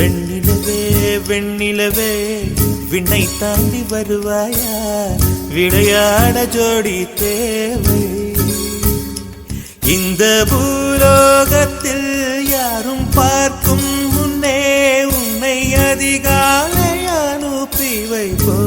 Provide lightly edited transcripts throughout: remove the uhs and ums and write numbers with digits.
வெண்ணிலவே வெண்ணிலவே விண்ணை தாண்டி வருவாயா, விளையாட ஜோடி தேவை. இந்த பூலோகத்தில் யாரும் பார்க்கும் முன்னே உன்னை அதிகாலை அனுப்பி வைப்போ.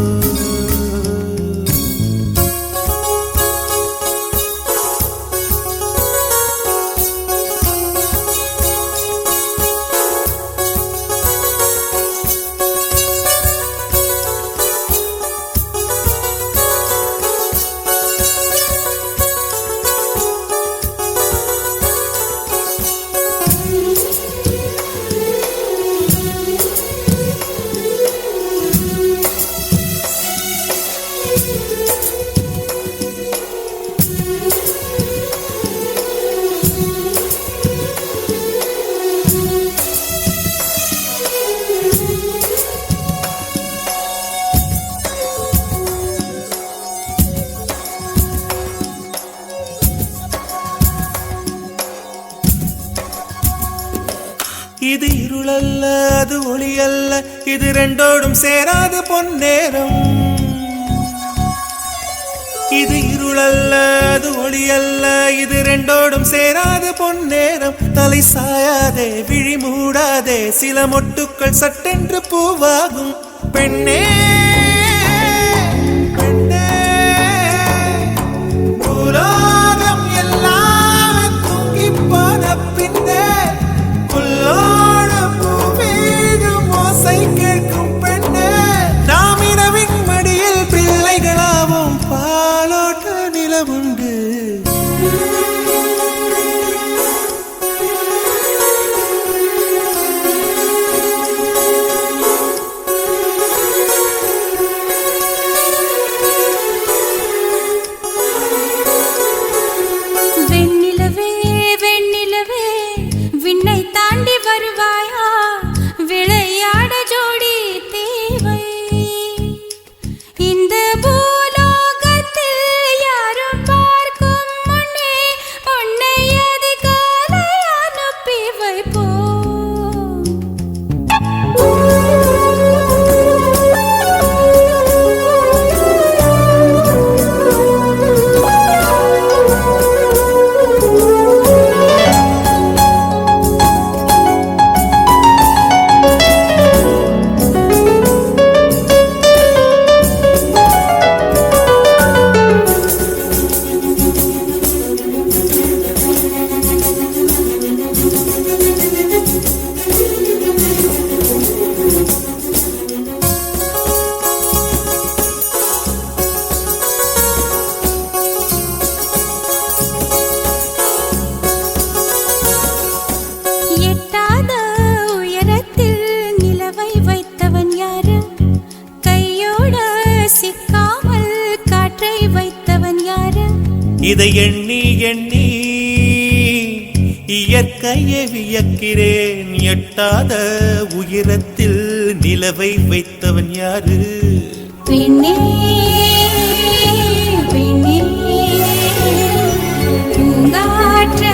இது இருளல்ல அது ஒளி அல்ல, இது ரெண்டோடும் சேராத பொன்னேரம். இது இருளல்ல அது ஒளி அல்ல, இது ரெண்டோடும் சேராத பொன்னேரம். தலை சாயாதே விழி மூடாதே, சில மொட்டுக்கள் சட்டென்று பூவாகும். பெண்ணே பெண்ணே பூலோகம் எல்லாம் தூங்கி போன பின்னே கேட்கும் பெண்ணே, நாம் இரவின் மடியில் பிள்ளைகளாவும் பாலோட்ட நிலவுண்டு. வெண்ணிலவே வெண்ணிலவே விண்ணை தாண்டி வருவாயா, விளையாட ஜோடி தேவை. இந்த பூலோகத்தில் யாரும் பார்க்கும் முன்னே உன்னை அதிகாலை அனுப்பி வைப்போ. எட்டாத உயரத்தில் நிலவை வைத்தவன் யாரு, கையோட சிக்காமல் காற்றை வைத்தவன் யாரு. இதை எண்ணி எண்ணி இயற்கையை வியக்கிறேன், எட்டாத உயரத்தில் நிலவை வைத்தவன் யாரு. பெண்ணே பெண்ணே பூங்காற்று